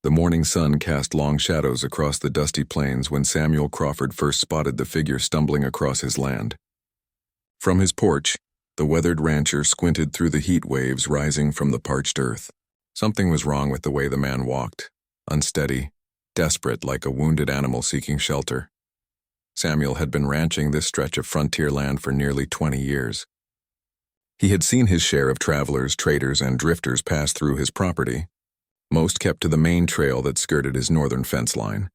The morning sun cast long shadows across the dusty plains when Samuel Crawford first spotted the figure stumbling across his land. From his porch, the weathered rancher squinted through the heat waves rising from the parched earth. Something was wrong with the way the man walked, unsteady, desperate like a wounded animal seeking shelter. Samuel had been ranching this stretch of frontier land for nearly 20 years. He had seen his share of travelers, traders, and drifters pass through his property. Most kept to the main trail that skirted his northern fence line.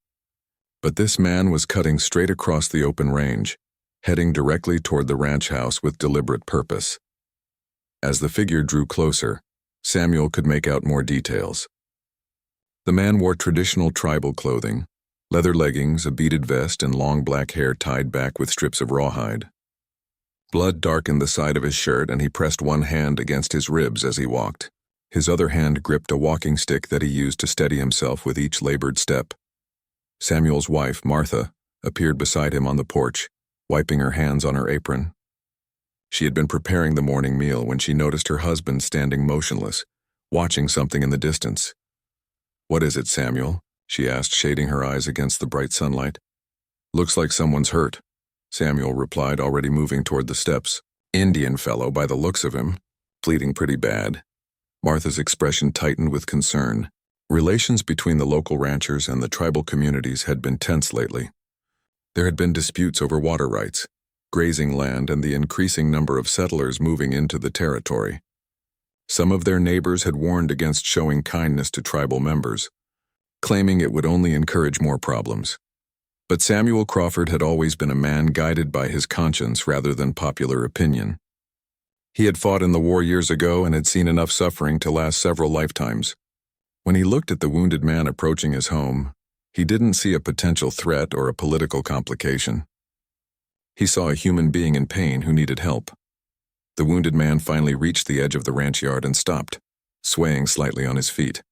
But this man was cutting straight across the open range, heading directly toward the ranch house with deliberate purpose. As the figure drew closer, Samuel could make out more details. The man wore traditional tribal clothing, leather leggings, a beaded vest, and long black hair tied back with strips of rawhide. Blood darkened the side of his shirt, and he pressed one hand against his ribs as he walked. His other hand gripped a walking stick that he used to steady himself with each labored step. Samuel's wife, Martha, appeared beside him on the porch, wiping her hands on her apron. She had been preparing the morning meal when she noticed her husband standing motionless, watching something in the distance. "What is it, Samuel?" she asked, shading her eyes against the bright sunlight. "Looks like someone's hurt," Samuel replied, already moving toward the steps. "Indian fellow by the looks of him. Bleeding pretty bad." Martha's expression tightened with concern. Relations between the local ranchers and the tribal communities had been tense lately. There had been disputes over water rights, grazing land, and the increasing number of settlers moving into the territory. Some of their neighbors had warned against showing kindness to tribal members, claiming it would only encourage more problems. But Samuel Crawford had always been a man guided by his conscience rather than popular opinion. He had fought in the war years ago and had seen enough suffering to last several lifetimes. When he looked at the wounded man approaching his home, he didn't see a potential threat or a political complication. He saw a human being in pain who needed help. The wounded man finally reached the edge of the ranch yard and stopped, swaying slightly on his feet.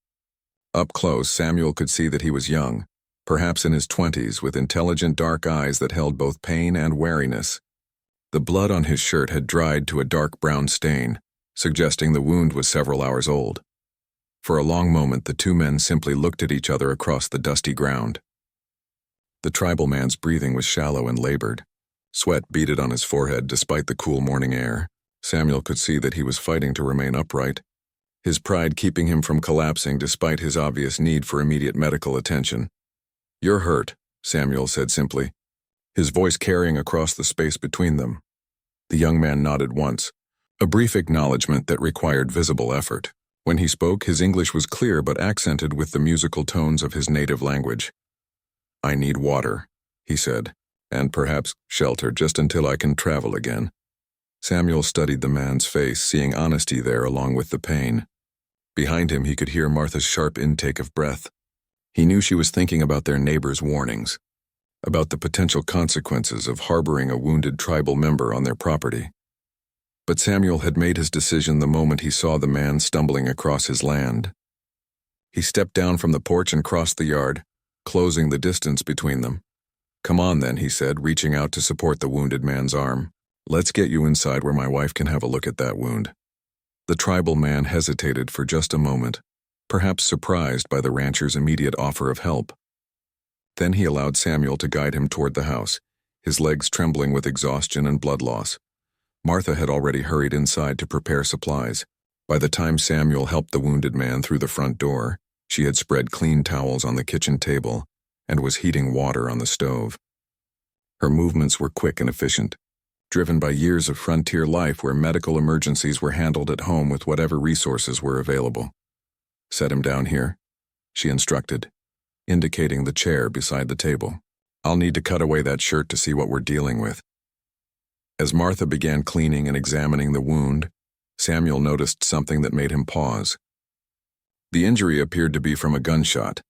Up close, Samuel could see that he was young, perhaps in his 20s, with intelligent dark eyes that held both pain and wariness. The blood on his shirt had dried to a dark brown stain, suggesting the wound was several hours old. For a long moment, the two men simply looked at each other across the dusty ground. The tribal man's breathing was shallow and labored. Sweat beaded on his forehead despite the cool morning air. Samuel could see that he was fighting to remain upright, his pride keeping him from collapsing despite his obvious need for immediate medical attention. "You're hurt," Samuel said simply, his voice carrying across the space between them. The young man nodded once, a brief acknowledgement that required visible effort. When he spoke, his English was clear but accented with the musical tones of his native language. "I need water," he said, "and perhaps shelter just until I can travel again." Samuel studied the man's face, seeing honesty there along with the pain. Behind him, he could hear Martha's sharp intake of breath. He knew she was thinking about their neighbors' warnings, about the potential consequences of harboring a wounded tribal member on their property. But Samuel had made his decision the moment he saw the man stumbling across his land. He stepped down from the porch and crossed the yard, closing the distance between them. "Come on then," he said, reaching out to support the wounded man's arm. "Let's get you inside where my wife can have a look at that wound." The tribal man hesitated for just a moment, perhaps surprised by the rancher's immediate offer of help. Then he allowed Samuel to guide him toward the house, his legs trembling with exhaustion and blood loss. Martha had already hurried inside to prepare supplies. By the time Samuel helped the wounded man through the front door, she had spread clean towels on the kitchen table and was heating water on the stove. Her movements were quick and efficient, driven by years of frontier life where medical emergencies were handled at home with whatever resources were available. "Set him down here," she instructed, indicating the chair beside the table. "I'll need to cut away that shirt to see what we're dealing with." As Martha began cleaning and examining the wound, Samuel noticed something that made him pause. The injury appeared to be from a gunshot,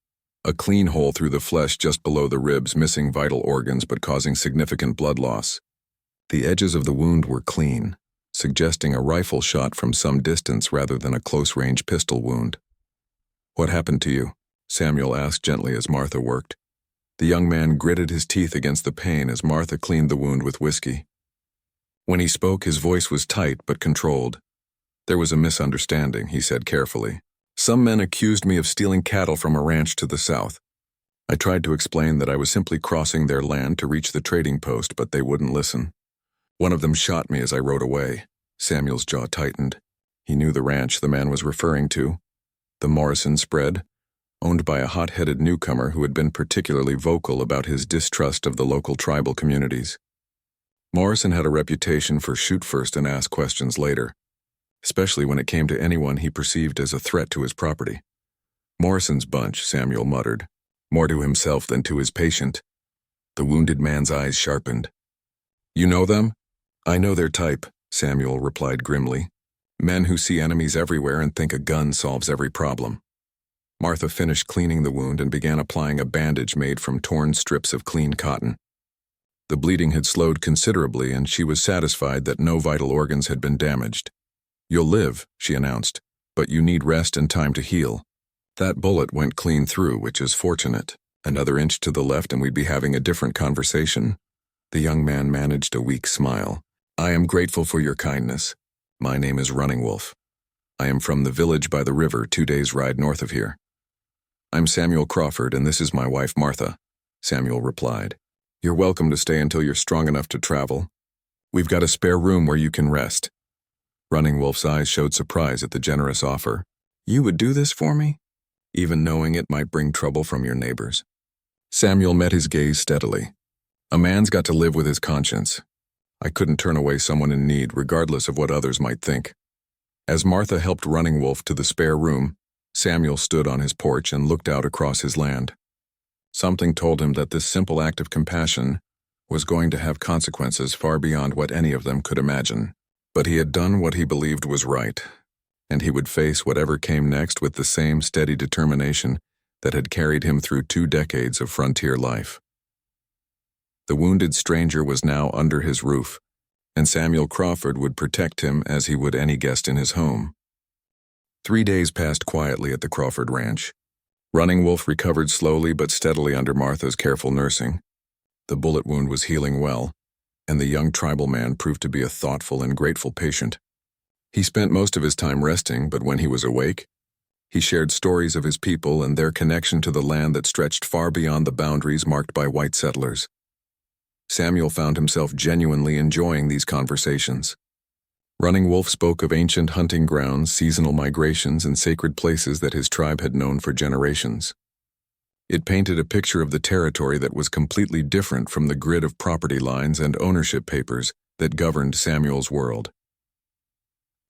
a clean hole through the flesh just below the ribs, missing vital organs but causing significant blood loss. The edges of the wound were clean, suggesting a rifle shot from some distance rather than a close-range pistol wound. "What happened to you?" Samuel asked gently as Martha worked. The young man gritted his teeth against the pain as Martha cleaned the wound with whiskey. When he spoke, his voice was tight but controlled. "There was a misunderstanding," he said carefully. Some men accused me of stealing cattle from a ranch to the south. I tried to explain that I was simply crossing their land to reach the trading post, but they wouldn't listen. One of them shot me as I rode away. Samuel's jaw tightened. He knew the ranch the man was referring to, the Morrison spread, owned by a hot-headed newcomer who had been particularly vocal about his distrust of the local tribal communities. Morrison had a reputation for shoot first and ask questions later, especially when it came to anyone he perceived as a threat to his property. Morrison's bunch, Samuel muttered, more to himself than to his patient. The wounded man's eyes sharpened. You know them? I know their type, Samuel replied grimly. Men who see enemies everywhere and think a gun solves every problem. Martha finished cleaning the wound and began applying a bandage made from torn strips of clean cotton. The bleeding had slowed considerably, and she was satisfied that no vital organs had been damaged. You'll live, she announced, but you need rest and time to heal. That bullet went clean through, which is fortunate. Another inch to the left and we'd be having a different conversation. The young man managed a weak smile. I am grateful for your kindness. My name is Running Wolf. I am from the village by the river 2 days' ride north of here. I'm Samuel Crawford, and this is my wife Martha, Samuel replied. You're welcome to stay until you're strong enough to travel. We've got a spare room where you can rest. Running Wolf's eyes showed surprise at the generous offer. You would do this for me? Even knowing it might bring trouble from your neighbors. Samuel met his gaze steadily. A man's got to live with his conscience. I couldn't turn away someone in need, regardless of what others might think. As Martha helped Running Wolf to the spare room, Samuel stood on his porch and looked out across his land. Something told him that this simple act of compassion was going to have consequences far beyond what any of them could imagine. But he had done what he believed was right, and he would face whatever came next with the same steady determination that had carried him through 2 decades of frontier life. The wounded stranger was now under his roof, and Samuel Crawford would protect him as he would any guest in his home. 3 days passed quietly at the Crawford Ranch. Running Wolf recovered slowly but steadily under Martha's careful nursing. The bullet wound was healing well, and the young tribal man proved to be a thoughtful and grateful patient. He spent most of his time resting, but when he was awake, he shared stories of his people and their connection to the land that stretched far beyond the boundaries marked by white settlers. Samuel found himself genuinely enjoying these conversations. Running Wolf spoke of ancient hunting grounds, seasonal migrations, and sacred places that his tribe had known for generations. It painted a picture of the territory that was completely different from the grid of property lines and ownership papers that governed Samuel's world.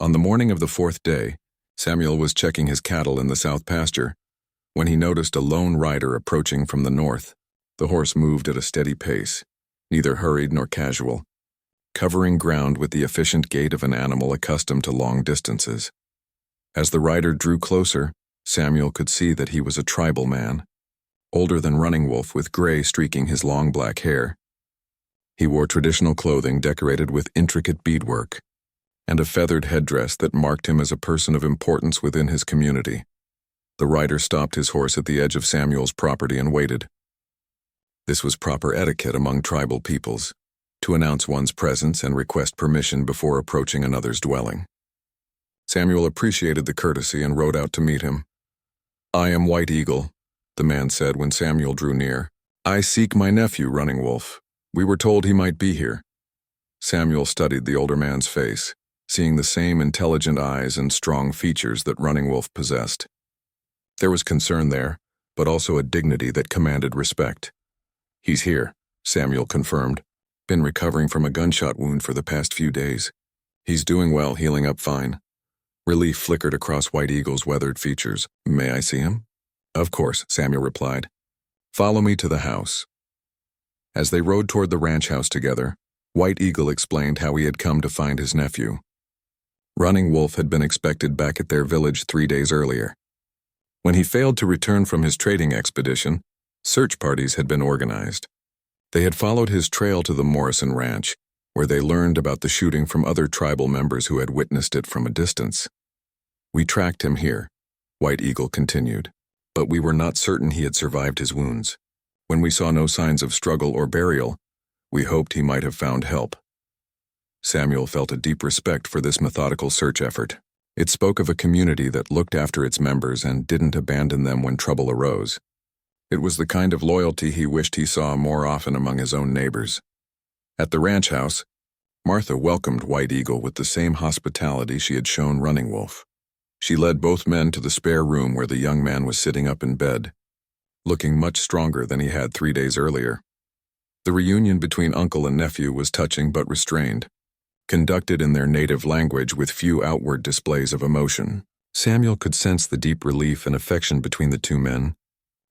On the morning of the 4th day, Samuel was checking his cattle in the south pasture when he noticed a lone rider approaching from the north. The horse moved at a steady pace, neither hurried nor casual, covering ground with the efficient gait of an animal accustomed to long distances. As the rider drew closer, Samuel could see that he was a tribal man, older than Running Wolf, with gray streaking his long black hair. He wore traditional clothing decorated with intricate beadwork, and a feathered headdress that marked him as a person of importance within his community. The rider stopped his horse at the edge of Samuel's property and waited. This was proper etiquette among tribal peoples, to announce one's presence and request permission before approaching another's dwelling. Samuel appreciated the courtesy and rode out to meet him. I am White Eagle, the man said when Samuel drew near. I seek my nephew, Running Wolf. We were told he might be here. Samuel studied the older man's face, seeing the same intelligent eyes and strong features that Running Wolf possessed. There was concern there, but also a dignity that commanded respect. He's here, Samuel confirmed. Been recovering from a gunshot wound for the past few days. He's doing well, healing up fine. Relief flickered across White Eagle's weathered features. May I see him? Of course, Samuel replied. Follow me to the house. As they rode toward the ranch house together, White Eagle explained how he had come to find his nephew. Running Wolf had been expected back at their village 3 days earlier. When he failed to return from his trading expedition, search parties had been organized. They had followed his trail to the Morrison Ranch, where they learned about the shooting from other tribal members who had witnessed it from a distance. We tracked him here, White Eagle continued, but we were not certain he had survived his wounds. When we saw no signs of struggle or burial, we hoped he might have found help. Samuel felt a deep respect for this methodical search effort. It spoke of a community that looked after its members and didn't abandon them when trouble arose. It was the kind of loyalty he wished he saw more often among his own neighbors. At the ranch house, Martha welcomed White Eagle with the same hospitality she had shown Running Wolf. She led both men to the spare room where the young man was sitting up in bed, looking much stronger than he had 3 days earlier. The reunion between uncle and nephew was touching but restrained, conducted in their native language with few outward displays of emotion. Samuel could sense the deep relief and affection between the two men,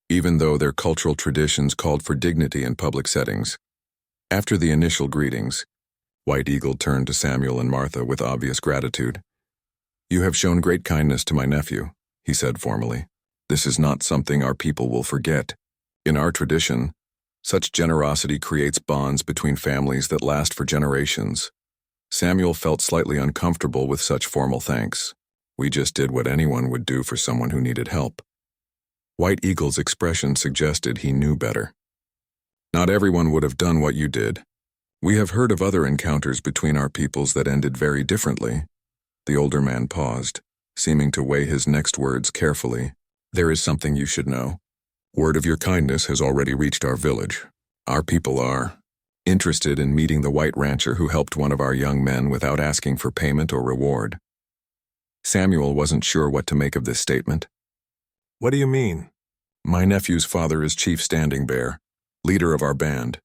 even though their cultural traditions called for dignity in public settings. After the initial greetings, White Eagle turned to Samuel and Martha with obvious gratitude. "You have shown great kindness to my nephew," he said formally. "This is not something our people will forget. In our tradition, such generosity creates bonds between families that last for generations." Samuel felt slightly uncomfortable with such formal thanks. "We just did what anyone would do for someone who needed help." White Eagle's expression suggested he knew better. "Not everyone would have done what you did. We have heard of other encounters between our peoples that ended very differently." The older man paused, seeming to weigh his next words carefully. "There is something you should know. Word of your kindness has already reached our village. Our people are interested in meeting the white rancher who helped one of our young men without asking for payment or reward." Samuel wasn't sure what to make of this statement. "What do you mean?" "My nephew's father is Chief Standing Bear, leader of our band.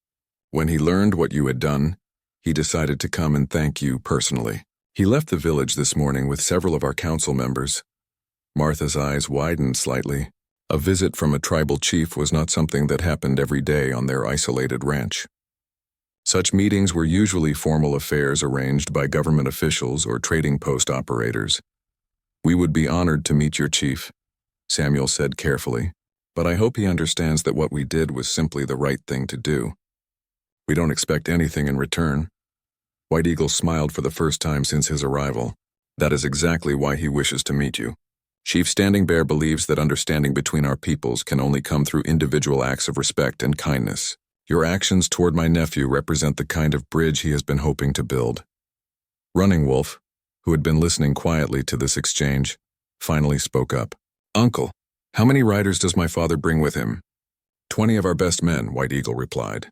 When he learned what you had done, he decided to come and thank you personally. He left the village this morning with several of our council members." Martha's eyes widened slightly. A visit from a tribal chief was not something that happened every day on their isolated ranch. Such meetings were usually formal affairs arranged by government officials or trading post operators. "We would be honored to meet your chief," Samuel said carefully, "but I hope he understands that what we did was simply the right thing to do. We don't expect anything in return." White Eagle smiled for the first time since his arrival. "That is exactly why he wishes to meet you. Chief Standing Bear believes that understanding between our peoples can only come through individual acts of respect and kindness. Your actions toward my nephew represent the kind of bridge he has been hoping to build." Running Wolf, who had been listening quietly to this exchange, finally spoke up. "Uncle, how many riders does my father bring with him?" 20 of our best men," White Eagle replied.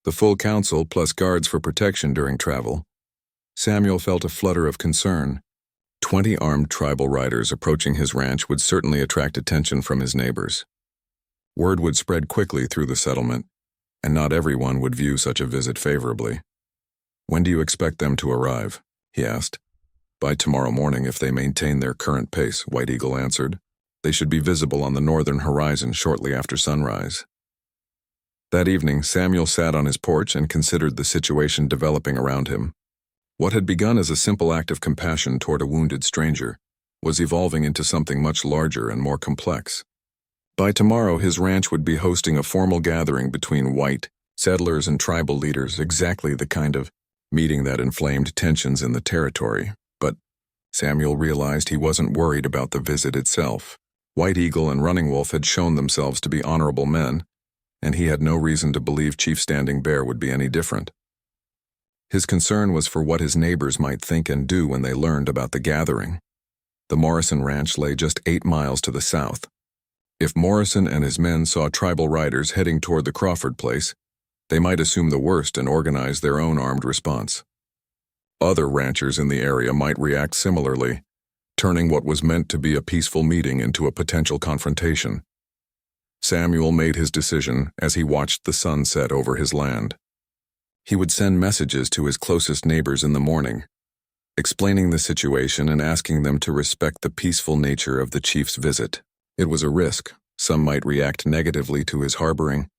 "The full council plus guards for protection during travel." Samuel felt a flutter of concern. 20 armed tribal riders approaching his ranch would certainly attract attention from his neighbors. Word would spread quickly through the settlement, and not everyone would view such a visit favorably. "When do you expect them to arrive?" he asked. "By tomorrow morning if they maintain their current pace," White Eagle answered. "They should be visible on the northern horizon shortly after sunrise." That evening, Samuel sat on his porch and considered the situation developing around him. What had begun as a simple act of compassion toward a wounded stranger was evolving into something much larger and more complex. By tomorrow, his ranch would be hosting a formal gathering between white settlers and tribal leaders, exactly the kind of meeting that inflamed tensions in the territory. But Samuel realized he wasn't worried about the visit itself. White Eagle and Running Wolf had shown themselves to be honorable men, and he had no reason to believe Chief Standing Bear would be any different. His concern was for what his neighbors might think and do when they learned about the gathering. The Morrison Ranch lay just 8 miles to the south. If Morrison and his men saw tribal riders heading toward the Crawford place, they might assume the worst and organize their own armed response. Other ranchers in the area might react similarly, turning what was meant to be a peaceful meeting into a potential confrontation. Samuel made his decision as he watched the sun set over his land. He would send messages to his closest neighbors in the morning, explaining the situation and asking them to respect the peaceful nature of the chief's visit. It was a risk. Some might react negatively to his harboring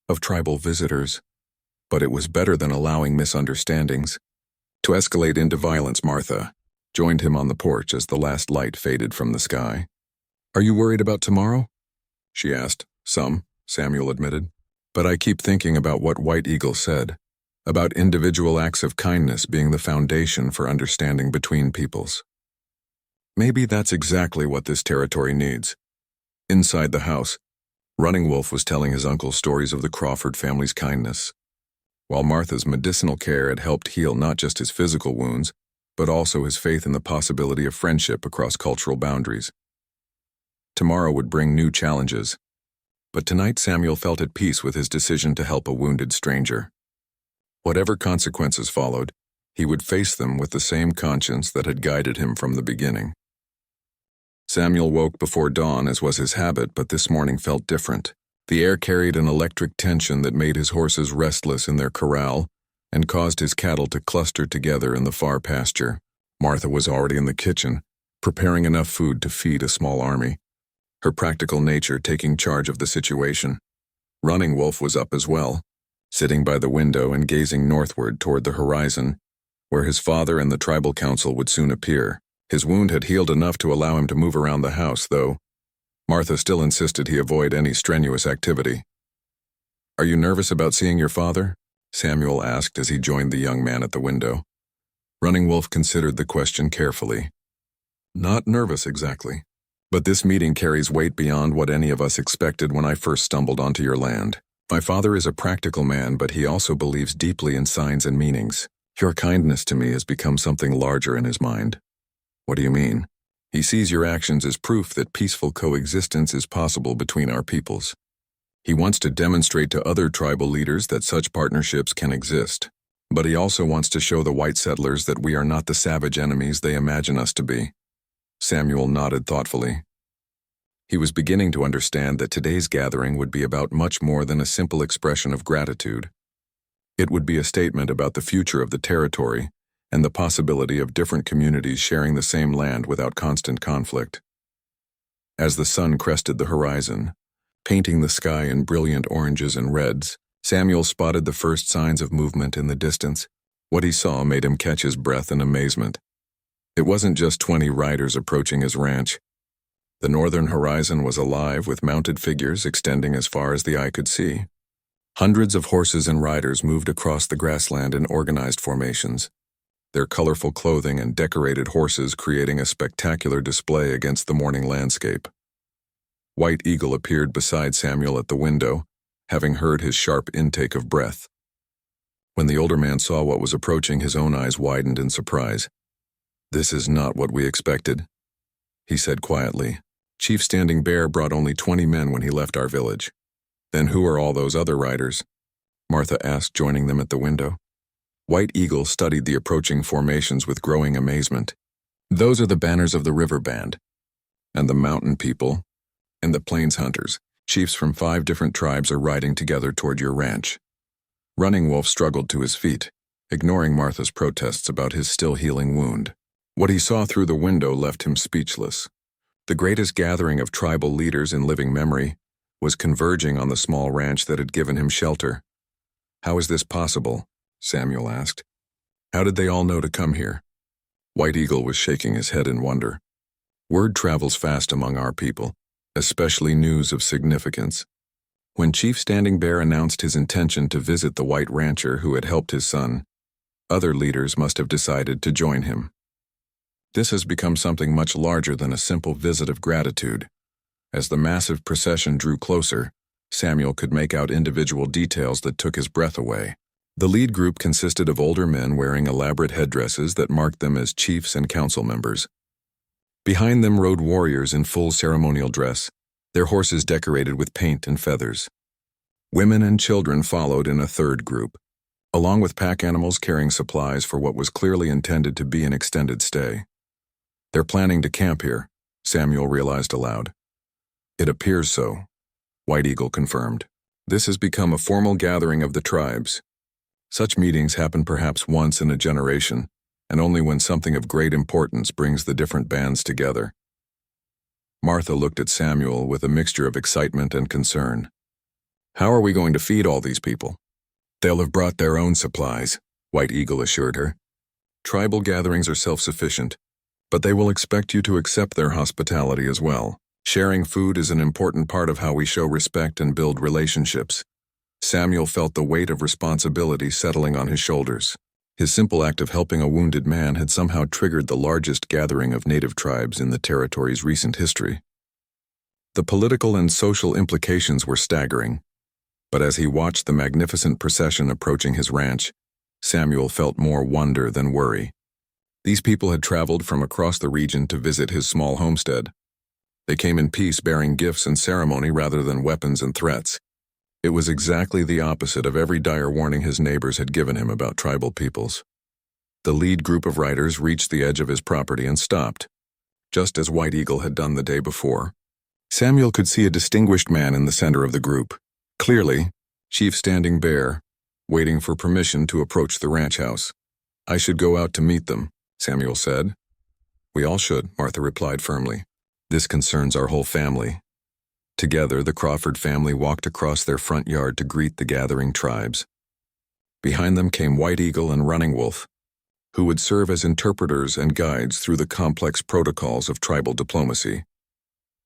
of tribal visitors, but it was better than allowing misunderstandings to escalate into violence. Martha joined him on the porch as the last light faded from the sky. "Are you worried about tomorrow?" she asked. "Some," Samuel admitted. "But I keep thinking about what White Eagle said, about individual acts of kindness being the foundation for understanding between peoples. Maybe that's exactly what this territory needs." Inside the house, Running Wolf was telling his uncle stories of the Crawford family's kindness. While Martha's medicinal care had helped heal not just his physical wounds, but also his faith in the possibility of friendship across cultural boundaries. Tomorrow would bring new challenges, but tonight Samuel felt at peace with his decision to help a wounded stranger. Whatever consequences followed, he would face them with the same conscience that had guided him from the beginning. Samuel woke before dawn, as was his habit, but this morning felt different. The air carried an electric tension that made his horses restless in their corral and caused his cattle to cluster together in the far pasture. Martha was already in the kitchen, preparing enough food to feed a small army, her practical nature taking charge of the situation. Running Wolf was up as well, sitting by the window and gazing northward toward the horizon, where his father and the tribal council would soon appear. His wound had healed enough to allow him to move around the house, though Martha still insisted he avoid any strenuous activity. "Are you nervous about seeing your father?" Samuel asked as he joined the young man at the window. Running Wolf considered the question carefully. "Not nervous exactly, but this meeting carries weight beyond what any of us expected when I first stumbled onto your land. My father is a practical man, but he also believes deeply in signs and meanings. Your kindness to me has become something larger in his mind." "What do you mean?" "He sees your actions as proof that peaceful coexistence is possible between our peoples. He wants to demonstrate to other tribal leaders that such partnerships can exist. But he also wants to show the white settlers that we are not the savage enemies they imagine us to be." Samuel nodded thoughtfully. He was beginning to understand that today's gathering would be about much more than a simple expression of gratitude. It would be a statement about the future of the territory and the possibility of different communities sharing the same land without constant conflict. As the sun crested the horizon, painting the sky in brilliant oranges and reds, Samuel spotted the first signs of movement in the distance. What he saw made him catch his breath in amazement. It wasn't just 20 riders approaching his ranch. The northern horizon was alive with mounted figures extending as far as the eye could see. Hundreds of horses and riders moved across the grassland in organized formations, their colorful clothing and decorated horses creating a spectacular display against the morning landscape. White Eagle appeared beside Samuel at the window, having heard his sharp intake of breath. When the older man saw what was approaching, his own eyes widened in surprise. "This is not what we expected," he said quietly. "Chief Standing Bear brought only 20 men when he left our village." "Then who are all those other riders?" Martha asked, joining them at the window. White Eagle studied the approaching formations with growing amazement. "Those are the banners of the river band, and the mountain people, and the plains hunters. Chiefs from 5 different tribes are riding together toward your ranch." Running Wolf struggled to his feet, ignoring Martha's protests about his still healing wound. What he saw through the window left him speechless. The greatest gathering of tribal leaders in living memory was converging on the small ranch that had given him shelter. "How is this possible?" Samuel asked. "How did they all know to come here?" White Eagle was shaking his head in wonder. "Word travels fast among our people, especially news of significance. When Chief Standing Bear announced his intention to visit the white rancher who had helped his son, other leaders must have decided to join him. This has become something much larger than a simple visit of gratitude. As the massive procession drew closer, Samuel could make out individual details that took his breath away. The lead group consisted of older men wearing elaborate headdresses that marked them as chiefs and council members. Behind them rode warriors in full ceremonial dress, their horses decorated with paint and feathers. Women and children followed in a third group, along with pack animals carrying supplies for what was clearly intended to be an extended stay. "They're planning to camp here," Samuel realized aloud. "It appears so," White Eagle confirmed. "This has become a formal gathering of the tribes. Such meetings happen perhaps once in a generation, and only when something of great importance brings the different bands together." Martha looked at Samuel with a mixture of excitement and concern. "How are we going to feed all these people?" "They'll have brought their own supplies," White Eagle assured her. "Tribal gatherings are self-sufficient, but they will expect you to accept their hospitality as well. Sharing food is an important part of how we show respect and build relationships." Samuel felt the weight of responsibility settling on his shoulders. His simple act of helping a wounded man had somehow triggered the largest gathering of native tribes in the territory's recent history. The political and social implications were staggering, but as he watched the magnificent procession approaching his ranch, Samuel felt more wonder than worry. These people had traveled from across the region to visit his small homestead. They came in peace, bearing gifts and ceremony rather than weapons and threats. It was exactly the opposite of every dire warning his neighbors had given him about tribal peoples. The lead group of riders reached the edge of his property and stopped, just as White Eagle had done the day before. Samuel could see a distinguished man in the center of the group. Clearly, Chief Standing Bear, waiting for permission to approach the ranch house. "I should go out to meet them," Samuel said. "We all should," Martha replied firmly. "This concerns our whole family." Together, the Crawford family walked across their front yard to greet the gathering tribes. Behind them came White Eagle and Running Wolf, who would serve as interpreters and guides through the complex protocols of tribal diplomacy.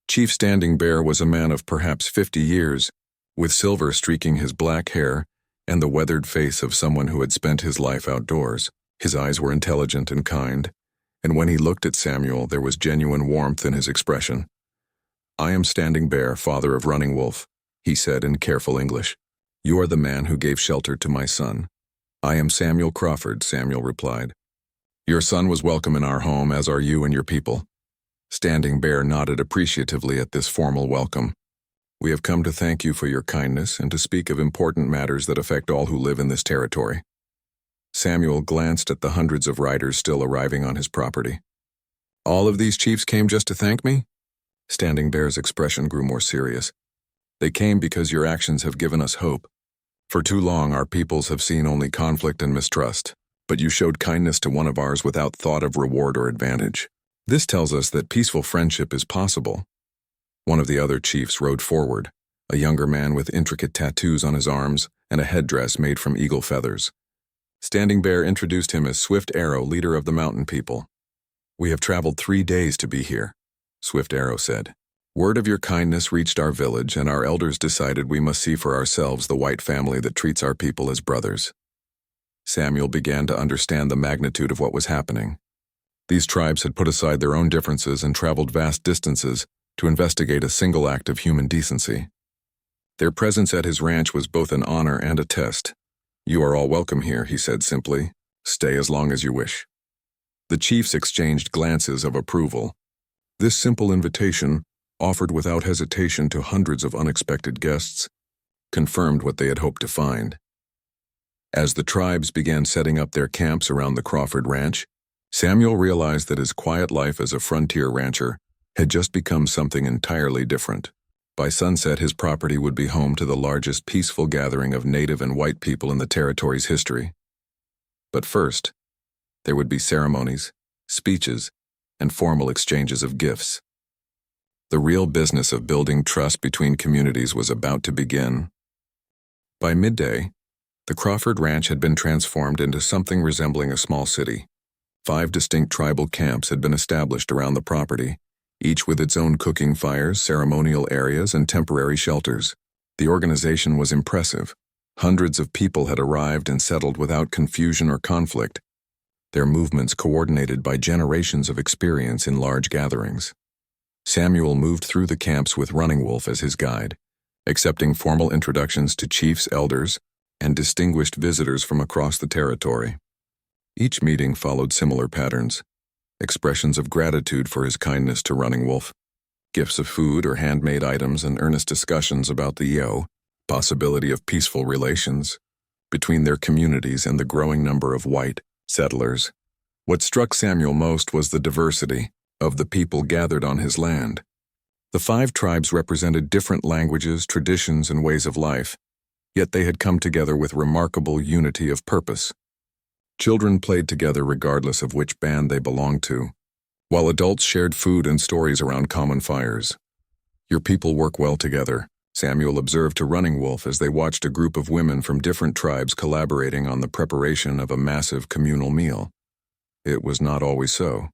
Chief Standing Bear was a man of perhaps 50 years, with silver streaking his black hair and the weathered face of someone who had spent his life outdoors. His eyes were intelligent and kind, and when he looked at Samuel, there was genuine warmth in his expression. "I am Standing Bear, father of Running Wolf," he said in careful English. "You are the man who gave shelter to my son." "I am Samuel Crawford," Samuel replied. "Your son was welcome in our home, as are you and your people." Standing Bear nodded appreciatively at this formal welcome. "We have come to thank you for your kindness and to speak of important matters that affect all who live in this territory." Samuel glanced at the hundreds of riders still arriving on his property. "All of these chiefs came just to thank me?" Standing Bear's expression grew more serious. "They came because your actions have given us hope. For too long, our peoples have seen only conflict and mistrust, but you showed kindness to one of ours without thought of reward or advantage. This tells us that peaceful friendship is possible." One of the other chiefs rode forward, a younger man with intricate tattoos on his arms and a headdress made from eagle feathers. Standing Bear introduced him as Swift Arrow, leader of the mountain people. "We have traveled 3 days to be here," Swift Arrow said. "Word of your kindness reached our village, and our elders decided we must see for ourselves the white family that treats our people as brothers." Samuel began to understand the magnitude of what was happening. These tribes had put aside their own differences and traveled vast distances to investigate a single act of human decency. Their presence at his ranch was both an honor and a test. "You are all welcome here," he said simply. "Stay as long as you wish." The chiefs exchanged glances of approval. This simple invitation, offered without hesitation to hundreds of unexpected guests, confirmed what they had hoped to find. As the tribes began setting up their camps around the Crawford Ranch, Samuel realized that his quiet life as a frontier rancher had just become something entirely different. By sunset, his property would be home to the largest peaceful gathering of native and white people in the territory's history. But first, there would be ceremonies, speeches, and formal exchanges of gifts. The real business of building trust between communities was about to begin. By midday, the Crawford Ranch had been transformed into something resembling a small city. 5 distinct tribal camps had been established around the property, each with its own cooking fires, ceremonial areas, and temporary shelters. The organization was impressive. Hundreds of people had arrived and settled without confusion or conflict, their movements coordinated by generations of experience in large gatherings. Samuel moved through the camps with Running Wolf as his guide, accepting formal introductions to chiefs, elders, and distinguished visitors from across the territory. Each meeting followed similar patterns: expressions of gratitude for his kindness to Running Wolf, gifts of food or handmade items, and earnest discussions about the possibility of peaceful relations between their communities and the growing number of white settlers. What struck Samuel most was the diversity of the people gathered on his land. The 5 tribes represented different languages, traditions, and ways of life, yet they had come together with remarkable unity of purpose. Children played together regardless of which band they belonged to, while adults shared food and stories around common fires. "Your people work well together," Samuel observed to Running Wolf as they watched a group of women from different tribes collaborating on the preparation of a massive communal meal. "It was not always so,"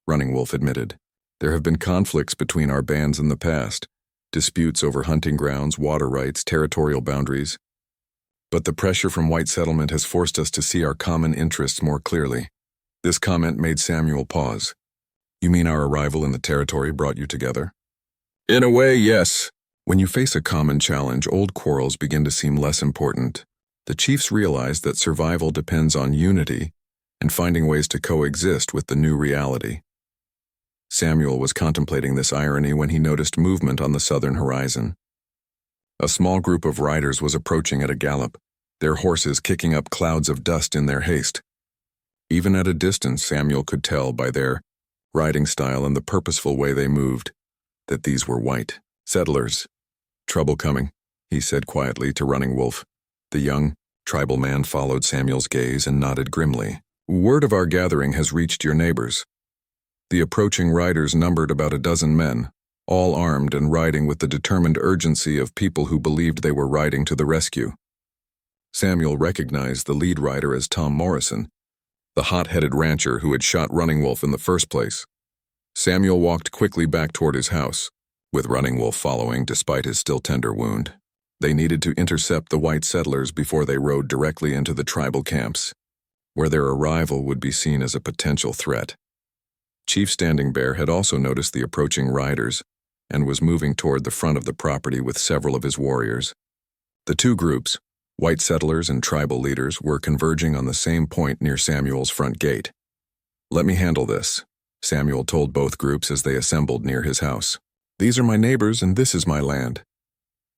Running Wolf admitted. "There have been conflicts between our bands in the past, disputes over hunting grounds, water rights, territorial boundaries. But the pressure from white settlement has forced us to see our common interests more clearly." This comment made Samuel pause. "You mean our arrival in the territory brought you together?" "In a way, yes. When you face a common challenge, old quarrels begin to seem less important. The chiefs realized that survival depends on unity, and finding ways to coexist with the new reality. Samuel was contemplating this irony when he noticed movement on the southern horizon. A small group of riders was approaching at a gallop, their horses kicking up clouds of dust in their haste. Even at a distance, Samuel could tell by their riding style and the purposeful way they moved that these were white settlers. "Trouble coming," he said quietly to Running Wolf. The young, tribal man followed Samuel's gaze and nodded grimly. "Word of our gathering has reached your neighbors." The approaching riders numbered about a dozen men, all armed and riding with the determined urgency of people who believed they were riding to the rescue. Samuel recognized the lead rider as Tom Morrison, the hot-headed rancher who had shot Running Wolf in the first place. Samuel walked quickly back toward his house, with Running Wolf following despite his still tender wound. They needed to intercept the white settlers before they rode directly into the tribal camps, where their arrival would be seen as a potential threat. Chief Standing Bear had also noticed the approaching riders and was moving toward the front of the property with several of his warriors. The two groups, white settlers and tribal leaders, were converging on the same point near Samuel's front gate. "Let me handle this," Samuel told both groups as they assembled near his house. "These are my neighbors and this is my land."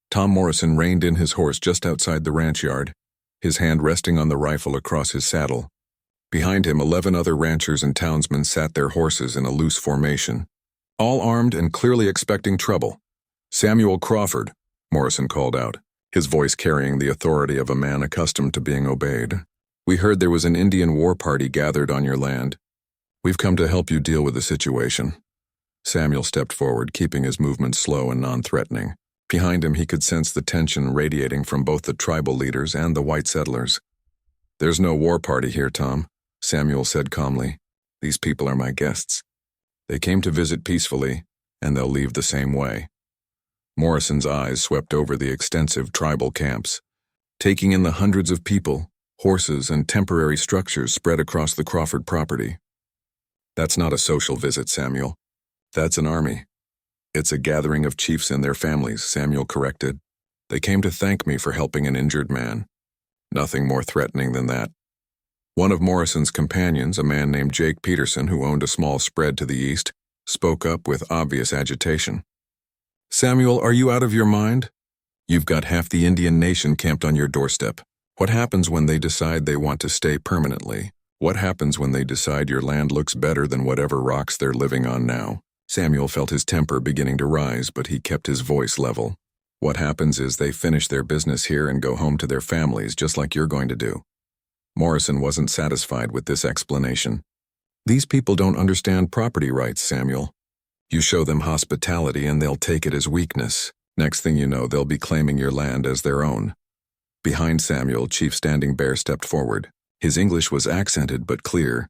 Tom Morrison reined in his horse just outside the ranch yard, his hand resting on the rifle across his saddle. Behind him, 11 other ranchers and townsmen sat their horses in a loose formation, all armed and clearly expecting trouble. "Samuel Crawford," Morrison called out, his voice carrying the authority of a man accustomed to being obeyed. "We heard there was an Indian war party gathered on your land. We've come to help you deal with the situation." Samuel stepped forward, keeping his movements slow and non-threatening. Behind him, he could sense the tension radiating from both the tribal leaders and the white settlers. "There's no war party here, Tom," Samuel said calmly. "These people are my guests. They came to visit peacefully, and they'll leave the same way." Morrison's eyes swept over the extensive tribal camps, taking in the hundreds of people, horses, and temporary structures spread across the Crawford property. "That's not a social visit, Samuel. That's an army." "It's a gathering of chiefs and their families," Samuel corrected. "They came to thank me for helping an injured man." Nothing more threatening than that. One of Morrison's companions, a man named Jake Peterson, who owned a small spread to the east, spoke up with obvious agitation. "Samuel, are you out of your mind? You've got half the Indian nation camped on your doorstep. What happens when they decide they want to stay permanently? What happens when they decide your land looks better than whatever rocks they're living on now?" Samuel felt his temper beginning to rise, but he kept his voice level. "What happens is they finish their business here and go home to their families, just like you're going to do." Morrison wasn't satisfied with this explanation. "These people don't understand property rights, Samuel. You show them hospitality and they'll take it as weakness. Next thing you know, they'll be claiming your land as their own." Behind Samuel, Chief Standing Bear stepped forward. His English was accented but clear,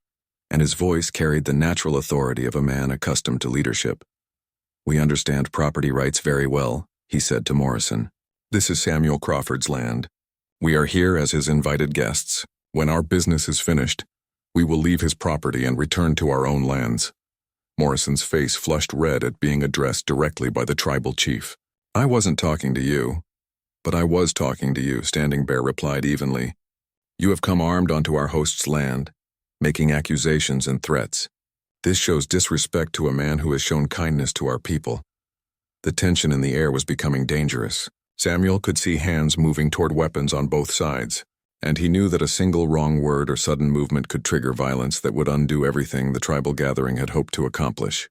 and his voice carried the natural authority of a man accustomed to leadership. "We understand property rights very well," he said to Morrison. "This is Samuel Crawford's land. We are here as his invited guests. When our business is finished, we will leave his property and return to our own lands." Morrison's face flushed red at being addressed directly by the tribal chief. "I wasn't talking to you." "But I was talking to you," Standing Bear replied evenly. "You have come armed onto our host's land, making accusations and threats. This shows disrespect to a man who has shown kindness to our people." The tension in the air was becoming dangerous. Samuel could see hands moving toward weapons on both sides, and he knew that a single wrong word or sudden movement could trigger violence that would undo everything the tribal gathering had hoped to accomplish.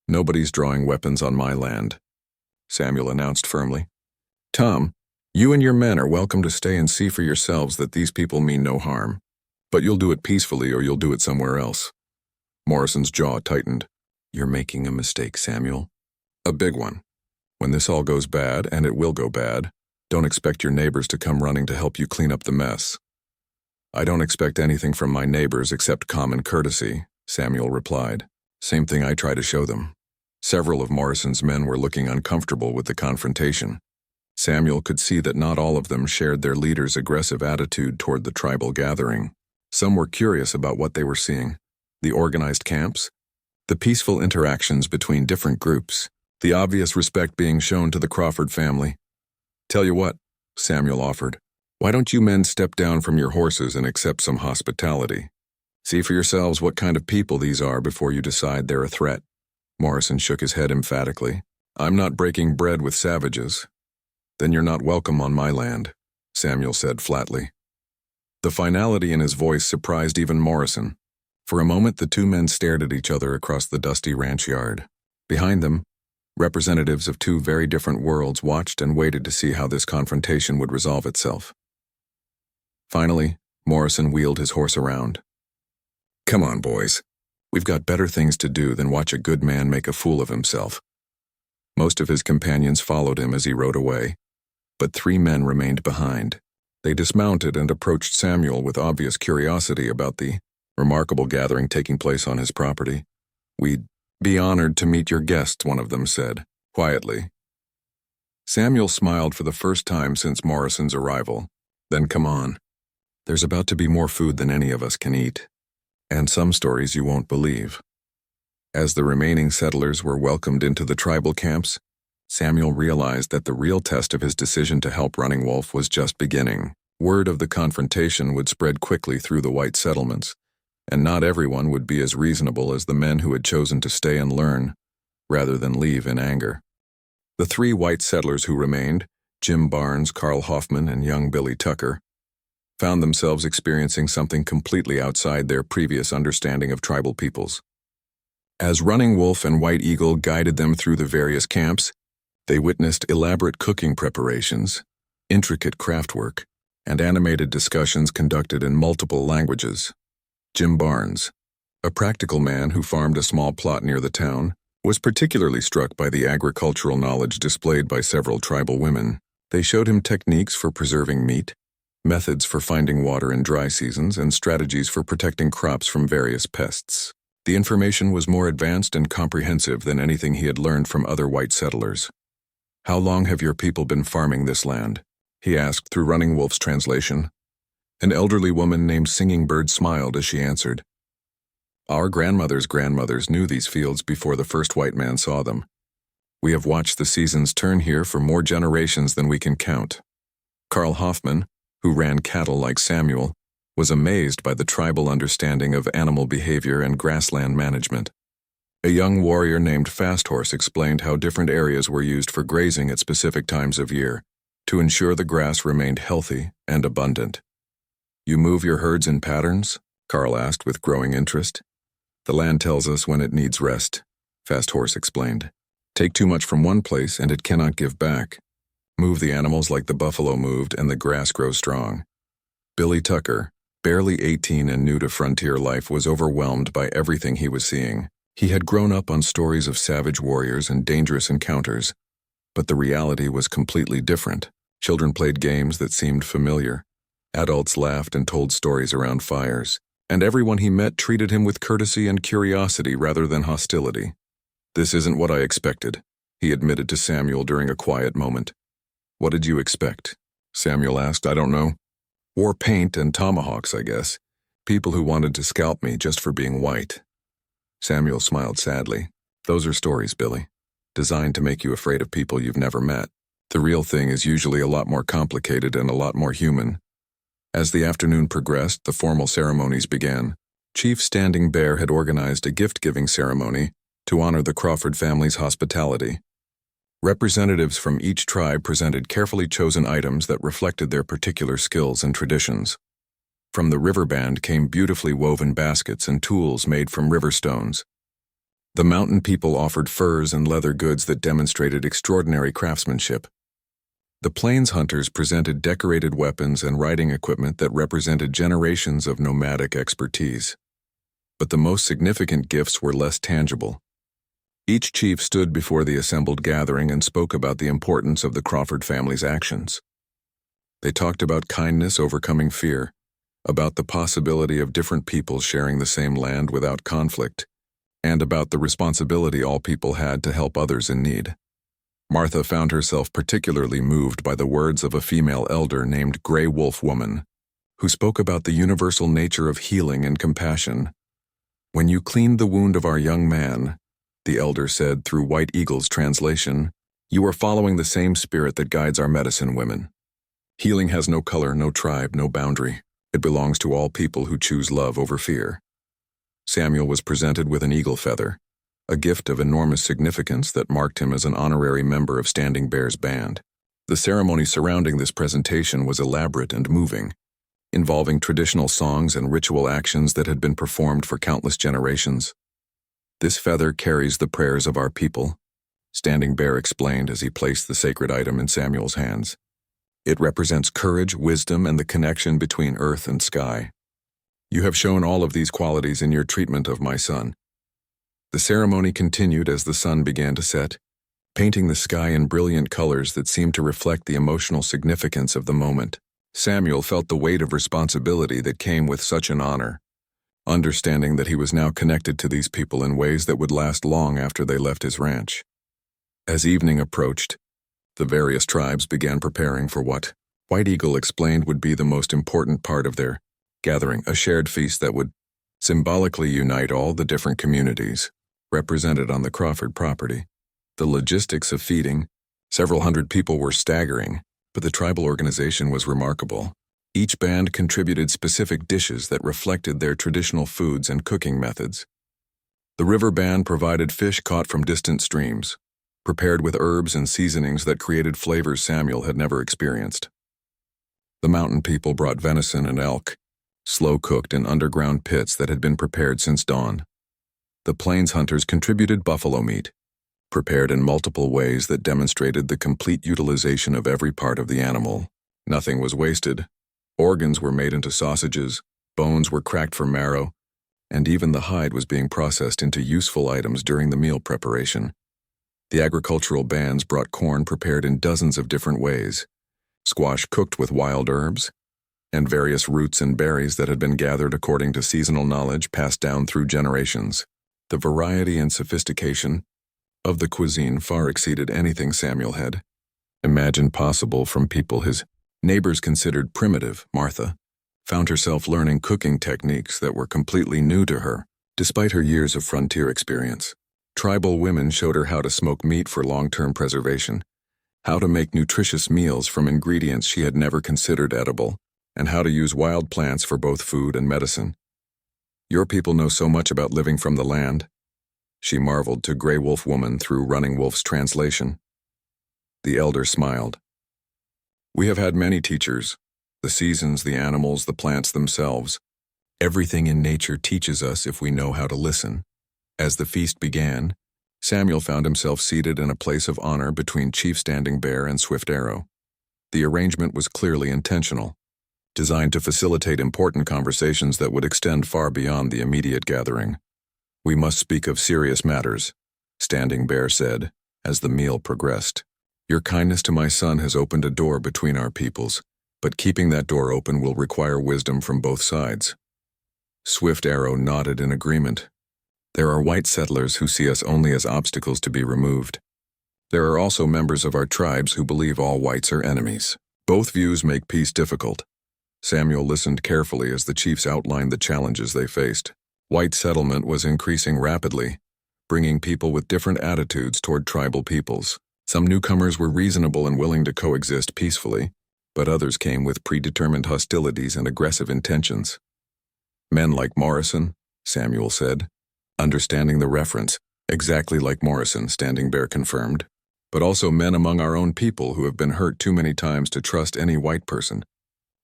"Nobody's drawing weapons on my land," Samuel announced firmly. "Tom, you and your men are welcome to stay and see for yourselves that these people mean no harm. But you'll do it peacefully or you'll do it somewhere else." Morrison's jaw tightened. "You're making a mistake, Samuel. A big one. When this all goes bad, and it will go bad, don't expect your neighbors to come running to help you clean up the mess." "I don't expect anything from my neighbors except common courtesy," Samuel replied. "Same thing I try to show them." Several of Morrison's men were looking uncomfortable with the confrontation. Samuel could see that not all of them shared their leader's aggressive attitude toward the tribal gathering. Some were curious about what they were seeing: the organized camps, the peaceful interactions between different groups, the obvious respect being shown to the Crawford family. "Tell you what," Samuel offered, "why don't you men step down from your horses and accept some hospitality? See for yourselves what kind of people these are before you decide they're a threat. Morrison shook his head emphatically. I'm not breaking bread with savages. Then you're not welcome on my land, Samuel said flatly. The finality in his voice surprised even Morrison. For a moment, the two men stared at each other across the dusty ranch yard. Behind them, representatives of two very different worlds watched and waited to see how this confrontation would resolve itself. Finally, Morrison wheeled his horse around. Come on, boys. We've got better things to do than watch a good man make a fool of himself. Most of his companions followed him as he rode away, but 3 men remained behind. They dismounted and approached Samuel with obvious curiosity about the remarkable gathering taking place on his property. We'd be honored to meet your guests, one of them said, quietly. Samuel smiled for the first time since Morrison's arrival. Then come on. There's about to be more food than any of us can eat, and some stories you won't believe. As the remaining settlers were welcomed into the tribal camps, Samuel realized that the real test of his decision to help Running Wolf was just beginning. Word of the confrontation would spread quickly through the white settlements, and not everyone would be as reasonable as the men who had chosen to stay and learn, rather than leave in anger. The 3 white settlers who remained, Jim Barnes, Carl Hoffman, and young Billy Tucker, found themselves experiencing something completely outside their previous understanding of tribal peoples. As Running Wolf and White Eagle guided them through the various camps, they witnessed elaborate cooking preparations, intricate craftwork, and animated discussions conducted in multiple languages. Jim Barnes, a practical man who farmed a small plot near the town, was particularly struck by the agricultural knowledge displayed by several tribal women. They showed him techniques for preserving meat, methods for finding water in dry seasons, and strategies for protecting crops from various pests. The information was more advanced and comprehensive than anything he had learned from other white settlers. How long have your people been farming this land? He asked through Running Wolf's translation. An elderly woman named Singing Bird smiled as she answered. Our grandmothers' grandmothers knew these fields before the first white man saw them. We have watched the seasons turn here for more generations than we can count. Carl Hoffman, who ran cattle like Samuel, was amazed by the tribal understanding of animal behavior and grassland management. A young warrior named Fast Horse explained how different areas were used for grazing at specific times of year to ensure the grass remained healthy and abundant. You move your herds in patterns? Carl asked with growing interest. The land tells us when it needs rest, Fast Horse explained. Take too much from one place and it cannot give back. Move the animals like the buffalo moved and the grass grows strong. Billy Tucker, barely 18 and new to frontier life, was overwhelmed by everything he was seeing. He had grown up on stories of savage warriors and dangerous encounters, but the reality was completely different. Children played games that seemed familiar. Adults laughed and told stories around fires, and everyone he met treated him with courtesy and curiosity rather than hostility. This isn't what I expected, he admitted to Samuel during a quiet moment. What did you expect? Samuel asked. I don't know. Wore paint and tomahawks, I guess. People who wanted to scalp me just for being white. Samuel smiled sadly. Those are stories, Billy, designed to make you afraid of people you've never met. The real thing is usually a lot more complicated and a lot more human. As the afternoon progressed, the formal ceremonies began. Chief Standing Bear had organized a gift-giving ceremony to honor the Crawford family's hospitality. Representatives from each tribe presented carefully chosen items that reflected their particular skills and traditions. From the river band came beautifully woven baskets and tools made from river stones. The mountain people offered furs and leather goods that demonstrated extraordinary craftsmanship. The plains hunters presented decorated weapons and riding equipment that represented generations of nomadic expertise. But the most significant gifts were less tangible. Each chief stood before the assembled gathering and spoke about the importance of the Crawford family's actions. They talked about kindness overcoming fear, about the possibility of different peoples sharing the same land without conflict, and about the responsibility all people had to help others in need. Martha found herself particularly moved by the words of a female elder named Grey Wolf Woman, who spoke about the universal nature of healing and compassion. When you cleaned the wound of our young man, the elder said through White Eagle's translation, you are following the same spirit that guides our medicine women. Healing has no color, no tribe, no boundary. It belongs to all people who choose love over fear. Samuel was presented with an eagle feather, a gift of enormous significance that marked him as an honorary member of Standing Bear's band. The ceremony surrounding this presentation was elaborate and moving, involving traditional songs and ritual actions that had been performed for countless generations. "This feather carries the prayers of our people," Standing Bear explained as he placed the sacred item in Samuel's hands. "It represents courage, wisdom, and the connection between earth and sky. You have shown all of these qualities in your treatment of my son." The ceremony continued as the sun began to set, painting the sky in brilliant colors that seemed to reflect the emotional significance of the moment. Samuel felt the weight of responsibility that came with such an honor, understanding that he was now connected to these people in ways that would last long after they left his ranch. As evening approached, the various tribes began preparing for what White Eagle explained would be the most important part of their gathering, a shared feast that would symbolically unite all the different communities represented on the Crawford property. The logistics of feeding several hundred people were staggering, but the tribal organization was remarkable. Each band contributed specific dishes that reflected their traditional foods and cooking methods. The river band provided fish caught from distant streams, prepared with herbs and seasonings that created flavors Samuel had never experienced. The mountain people brought venison and elk, slow-cooked in underground pits that had been prepared since dawn. The plains hunters contributed buffalo meat, prepared in multiple ways that demonstrated the complete utilization of every part of the animal. Nothing was wasted. Organs were made into sausages, bones were cracked for marrow, and even the hide was being processed into useful items during the meal preparation. The agricultural bands brought corn prepared in dozens of different ways, squash cooked with wild herbs, and various roots and berries that had been gathered according to seasonal knowledge passed down through generations. The variety and sophistication of the cuisine far exceeded anything Samuel had imagined possible from people his neighbors considered primitive. Martha found herself learning cooking techniques that were completely new to her, despite her years of frontier experience. Tribal women showed her how to smoke meat for long-term preservation, how to make nutritious meals from ingredients she had never considered edible, and how to use wild plants for both food and medicine. "Your people know so much about living from the land," she marveled to Grey Wolf Woman through Running Wolf's translation. The elder smiled. "We have had many teachers, the seasons, the animals, the plants themselves. Everything in nature teaches us if we know how to listen." As the feast began, Samuel found himself seated in a place of honor between Chief Standing Bear and Swift Arrow. The arrangement was clearly intentional, designed to facilitate important conversations that would extend far beyond the immediate gathering. "We must speak of serious matters," Standing Bear said, as the meal progressed. "Your kindness to my son has opened a door between our peoples, but keeping that door open will require wisdom from both sides." Swift Arrow nodded in agreement. "There are white settlers who see us only as obstacles to be removed. There are also members of our tribes who believe all whites are enemies. Both views make peace difficult." Samuel listened carefully as the chiefs outlined the challenges they faced. White settlement was increasing rapidly, bringing people with different attitudes toward tribal peoples. Some newcomers were reasonable and willing to coexist peacefully, but others came with predetermined hostilities and aggressive intentions. "Men like Morrison," Samuel said, understanding the reference. "Exactly like Morrison," Standing Bear confirmed, "but also men among our own people who have been hurt too many times to trust any white person.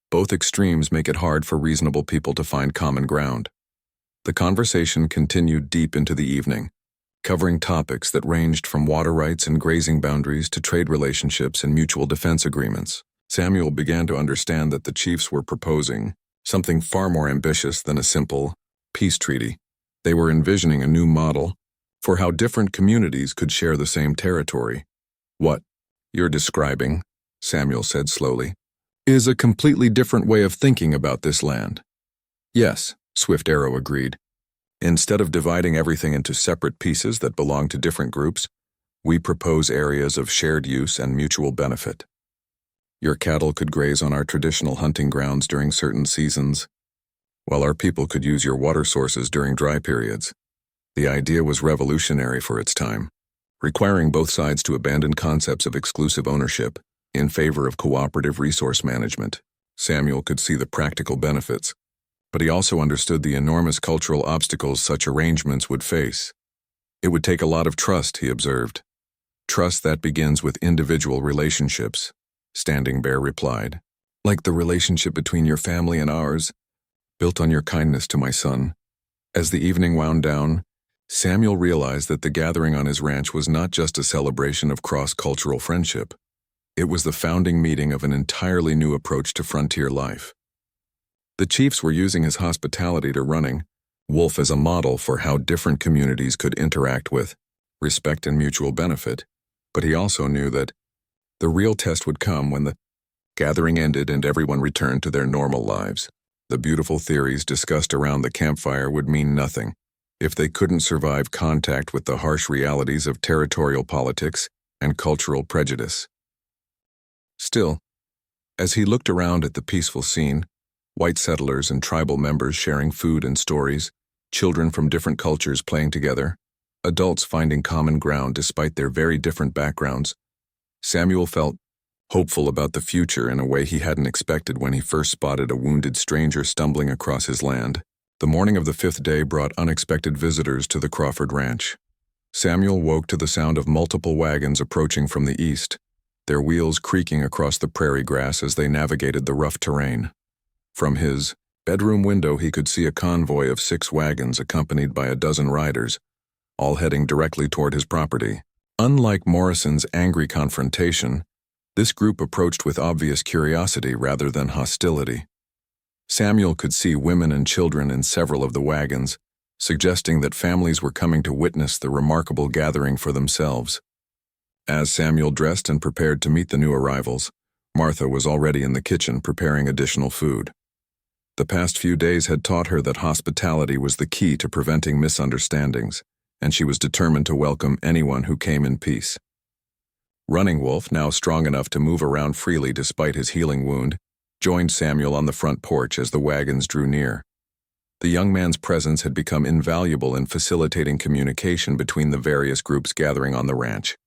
Both extremes make it hard for reasonable people to find common ground." The conversation continued deep into the evening, covering topics that ranged from water rights and grazing boundaries to trade relationships and mutual defense agreements. Samuel began to understand that the chiefs were proposing something far more ambitious than a simple peace treaty. They were envisioning a new model for how different communities could share the same territory. "What you're describing," Samuel said slowly, "is a completely different way of thinking about this land." "Yes," Swift Arrow agreed. "Instead of dividing everything into separate pieces that belong to different groups, we propose areas of shared use and mutual benefit. Your cattle could graze on our traditional hunting grounds during certain seasons, while our people could use your water sources during dry periods." The idea was revolutionary for its time, requiring both sides to abandon concepts of exclusive ownership in favor of cooperative resource management. Samuel could see the practical benefits. But he also understood the enormous cultural obstacles such arrangements would face. It would take a lot of trust, he observed. Trust that begins with individual relationships, Standing Bear replied. Like the relationship between your family and ours, built on your kindness to my son. As the evening wound down, Samuel realized that the gathering on his ranch was not just a celebration of cross-cultural friendship. It was the founding meeting of an entirely new approach to frontier life. The chiefs were using his hospitality to running Wolf as a model for how different communities could interact with respect and mutual benefit, but he also knew that the real test would come when the gathering ended and everyone returned to their normal lives. The beautiful theories discussed around the campfire would mean nothing if they couldn't survive contact with the harsh realities of territorial politics and cultural prejudice. Still, as he looked around at the peaceful scene, white settlers and tribal members sharing food and stories, children from different cultures playing together, adults finding common ground despite their very different backgrounds, Samuel felt hopeful about the future in a way he hadn't expected when he first spotted a wounded stranger stumbling across his land. The morning of the 5th day brought unexpected visitors to the Crawford Ranch. Samuel woke to the sound of multiple wagons approaching from the east, their wheels creaking across the prairie grass as they navigated the rough terrain. From his bedroom window he could see a convoy of 6 wagons accompanied by a dozen riders, all heading directly toward his property. Unlike Morrison's angry confrontation, this group approached with obvious curiosity rather than hostility. Samuel could see women and children in several of the wagons, suggesting that families were coming to witness the remarkable gathering for themselves. As Samuel dressed and prepared to meet the new arrivals, Martha was already in the kitchen preparing additional food. The past few days had taught her that hospitality was the key to preventing misunderstandings, and she was determined to welcome anyone who came in peace. Running Wolf, now strong enough to move around freely despite his healing wound, joined Samuel on the front porch as the wagons drew near. The young man's presence had become invaluable in facilitating communication between the various groups gathering on the ranch.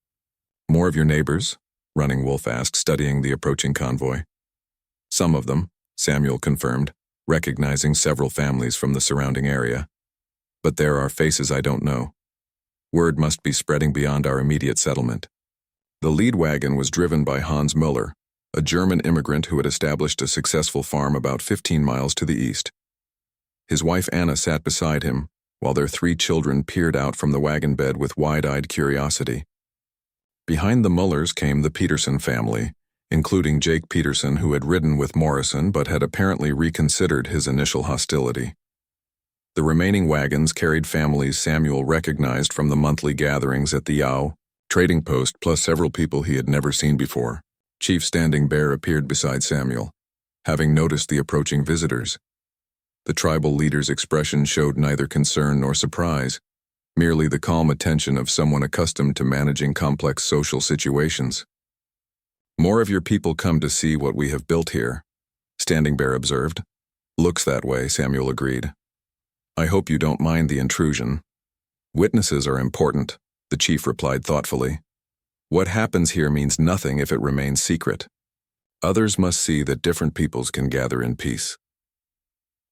"More of your neighbors?" Running Wolf asked, studying the approaching convoy. "Some of them," Samuel confirmed, recognizing several families from the surrounding area. "But there are faces I don't know. Word must be spreading beyond our immediate settlement." The lead wagon was driven by Hans Müller, a German immigrant who had established a successful farm about 15 miles to the east. His wife Anna sat beside him, while their 3 children peered out from the wagon bed with wide-eyed curiosity. Behind the Müllers came the Peterson family, including Jake Peterson, who had ridden with Morrison but had apparently reconsidered his initial hostility. The remaining wagons carried families Samuel recognized from the monthly gatherings at the Yao trading post, plus several people he had never seen before. Chief Standing Bear appeared beside Samuel, having noticed the approaching visitors. The tribal leader's expression showed neither concern nor surprise, merely the calm attention of someone accustomed to managing complex social situations. "More of your people come to see what we have built here," Standing Bear observed. "Looks that way," Samuel agreed. "I hope you don't mind the intrusion." "Witnesses are important," the chief replied thoughtfully. "What happens here means nothing if it remains secret. Others must see that different peoples can gather in peace."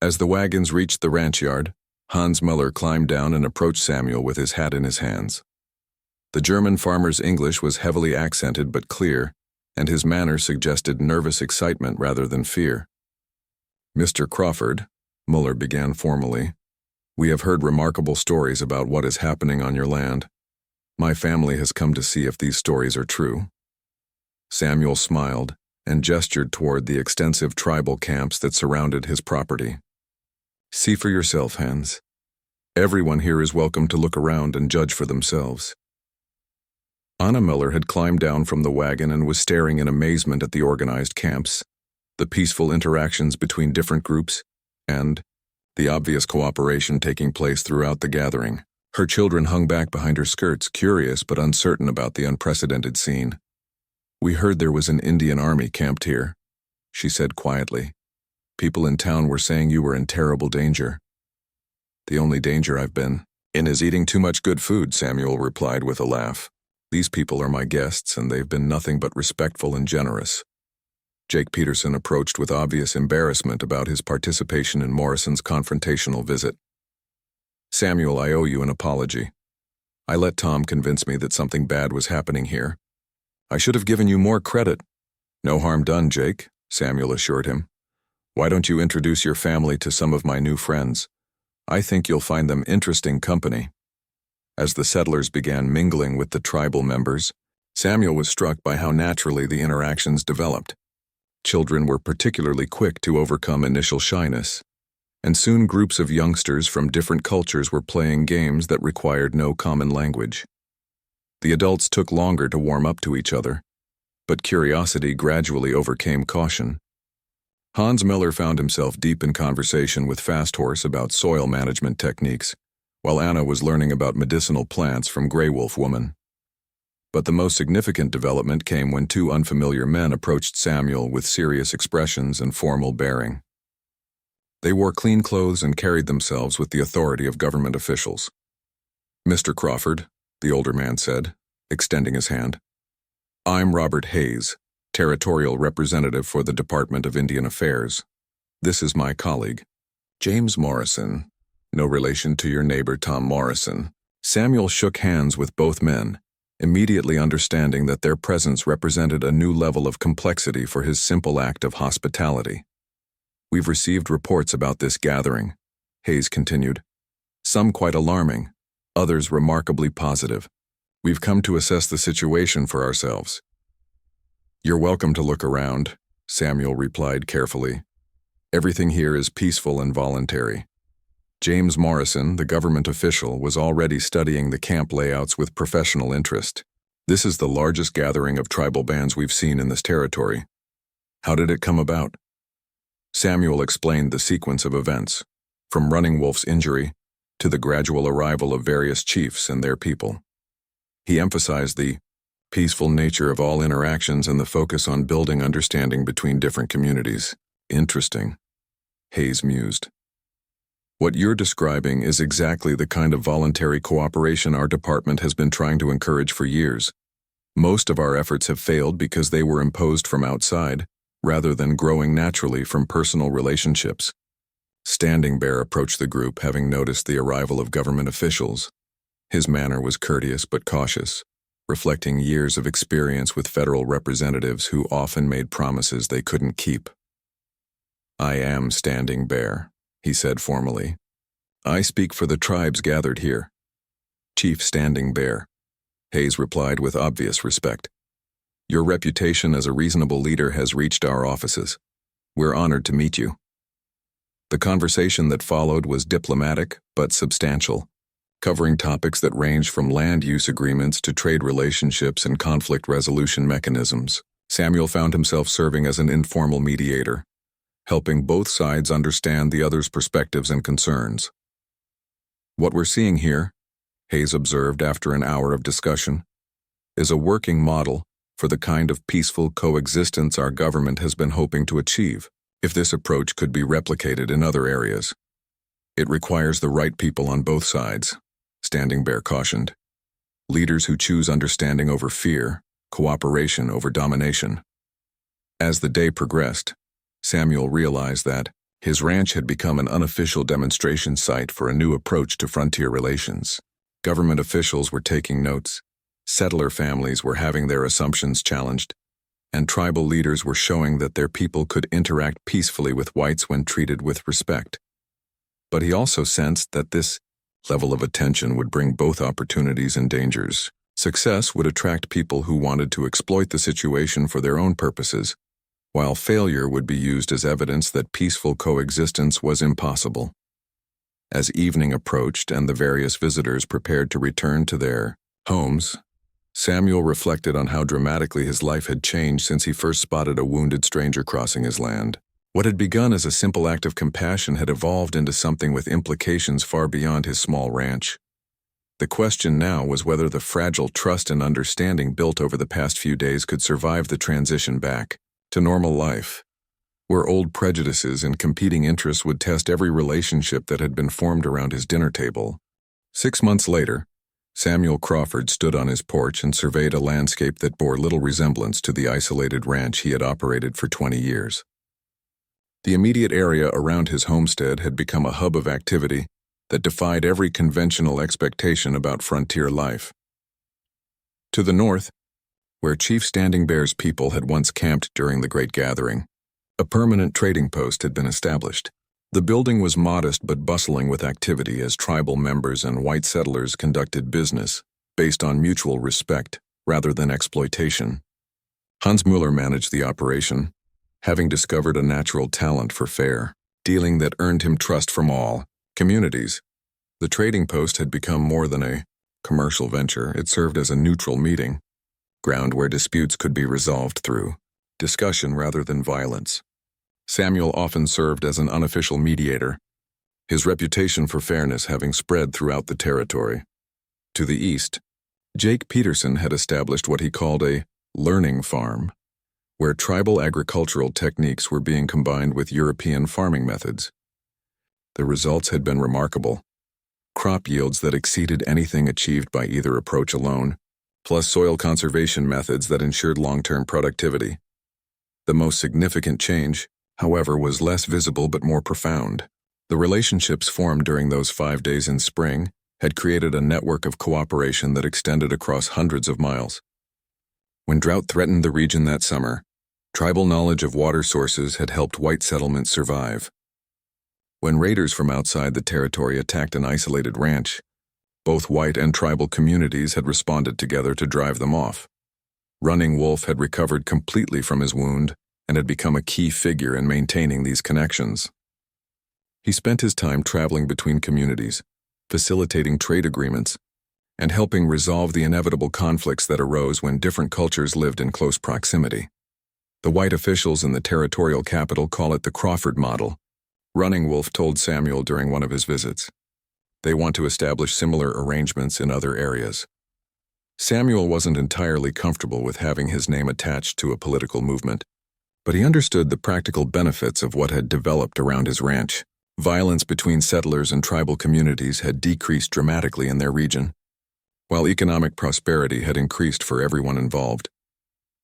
As the wagons reached the ranch yard, Hans Müller climbed down and approached Samuel with his hat in his hands. The German farmer's English was heavily accented but clear, and his manner suggested nervous excitement rather than fear. "Mr. Crawford," Müller began formally, "we have heard remarkable stories about what is happening on your land. My family has come to see if these stories are true." Samuel smiled and gestured toward the extensive tribal camps that surrounded his property. "See for yourself, Hans. Everyone here is welcome to look around and judge for themselves." Anna Müller had climbed down from the wagon and was staring in amazement at the organized camps, the peaceful interactions between different groups, and the obvious cooperation taking place throughout the gathering. Her children hung back behind her skirts, curious but uncertain about the unprecedented scene. "We heard there was an Indian army camped here," she said quietly. "People in town were saying you were in terrible danger." "The only danger I've been in is eating too much good food," Samuel replied with a laugh. "These people are my guests, and they've been nothing but respectful and generous." Jake Peterson approached with obvious embarrassment about his participation in Morrison's confrontational visit. "Samuel, I owe you an apology. I let Tom convince me that something bad was happening here. I should have given you more credit." "No harm done, Jake," Samuel assured him. "Why don't you introduce your family to some of my new friends? I think you'll find them interesting company." As the settlers began mingling with the tribal members, Samuel was struck by how naturally the interactions developed. Children were particularly quick to overcome initial shyness, and soon groups of youngsters from different cultures were playing games that required no common language. The adults took longer to warm up to each other, but curiosity gradually overcame caution. Hans Miller found himself deep in conversation with Fast Horse about soil management techniques, while Anna was learning about medicinal plants from Grey Wolf Woman. But the most significant development came when two unfamiliar men approached Samuel with serious expressions and formal bearing. They wore clean clothes and carried themselves with the authority of government officials. "Mr. Crawford," the older man said, extending his hand. "I'm Robert Hayes, Territorial Representative for the Department of Indian Affairs. This is my colleague, James Morrison. No relation to your neighbor Tom Morrison." Samuel shook hands with both men, immediately understanding that their presence represented a new level of complexity for his simple act of hospitality. "We've received reports about this gathering," Hayes continued. "Some quite alarming, others remarkably positive. We've come to assess the situation for ourselves." "You're welcome to look around," Samuel replied carefully. "Everything here is peaceful and voluntary." James Morrison, the government official, was already studying the camp layouts with professional interest. "This is the largest gathering of tribal bands we've seen in this territory. How did it come about?" Samuel explained the sequence of events, from Running Wolf's injury to the gradual arrival of various chiefs and their people. He emphasized the peaceful nature of all interactions and the focus on building understanding between different communities. "Interesting," Hayes mused. "What you're describing is exactly the kind of voluntary cooperation our department has been trying to encourage for years. Most of our efforts have failed because they were imposed from outside, rather than growing naturally from personal relationships." Standing Bear approached the group, having noticed the arrival of government officials. His manner was courteous but cautious, reflecting years of experience with federal representatives who often made promises they couldn't keep. "I am Standing Bear," he said formally. "I speak for the tribes gathered here." "Chief Standing Bear," Hayes replied with obvious respect. "Your reputation as a reasonable leader has reached our offices. We're honored to meet you." The conversation that followed was diplomatic but substantial, covering topics that ranged from land use agreements to trade relationships and conflict resolution mechanisms. Samuel found himself serving as an informal mediator, helping both sides understand the other's perspectives and concerns. "What we're seeing here," Hayes observed after an hour of discussion, "is a working model for the kind of peaceful coexistence our government has been hoping to achieve, if this approach could be replicated in other areas. It requires the right people on both sides," Standing Bear cautioned. "Leaders who choose understanding over fear, cooperation over domination." As the day progressed, Samuel realized that his ranch had become an unofficial demonstration site for a new approach to frontier relations. Government officials were taking notes, settler families were having their assumptions challenged, and tribal leaders were showing that their people could interact peacefully with whites when treated with respect. But he also sensed that this level of attention would bring both opportunities and dangers. Success would attract people who wanted to exploit the situation for their own purposes, while failure would be used as evidence that peaceful coexistence was impossible. As evening approached and the various visitors prepared to return to their homes, Samuel reflected on how dramatically his life had changed since he first spotted a wounded stranger crossing his land. What had begun as a simple act of compassion had evolved into something with implications far beyond his small ranch. The question now was whether the fragile trust and understanding built over the past few days could survive the transition back to normal life, where old prejudices and competing interests would test every relationship that had been formed around his dinner table. 6 months later, Samuel Crawford stood on his porch and surveyed a landscape that bore little resemblance to the isolated ranch he had operated for 20 years. The immediate area around his homestead had become a hub of activity that defied every conventional expectation about frontier life. To the north, where Chief Standing Bear's people had once camped during the Great Gathering, a permanent trading post had been established. The building was modest but bustling with activity as tribal members and white settlers conducted business based on mutual respect rather than exploitation. Hans Mueller managed the operation, having discovered a natural talent for fair dealing that earned him trust from all communities. The trading post had become more than a commercial venture. It served as a neutral meeting ground where disputes could be resolved through discussion rather than violence. Samuel often served as an unofficial mediator, his reputation for fairness having spread throughout the territory. To the east, Jake Peterson had established what he called a learning farm, where tribal agricultural techniques were being combined with European farming methods. The results had been remarkable. Crop yields that exceeded anything achieved by either approach alone, plus soil conservation methods that ensured long-term productivity. The most significant change, however, was less visible but more profound. The relationships formed during those 5 days in spring had created a network of cooperation that extended across hundreds of miles. When drought threatened the region that summer, tribal knowledge of water sources had helped white settlements survive. When raiders from outside the territory attacked an isolated ranch, both white and tribal communities had responded together to drive them off. Running Wolf had recovered completely from his wound and had become a key figure in maintaining these connections. He spent his time traveling between communities, facilitating trade agreements, and helping resolve the inevitable conflicts that arose when different cultures lived in close proximity. The white officials in the territorial capital call it the Crawford model, Running Wolf told Samuel during one of his visits. They want to establish similar arrangements in other areas. Samuel wasn't entirely comfortable with having his name attached to a political movement, but he understood the practical benefits of what had developed around his ranch. Violence between settlers and tribal communities had decreased dramatically in their region, while economic prosperity had increased for everyone involved.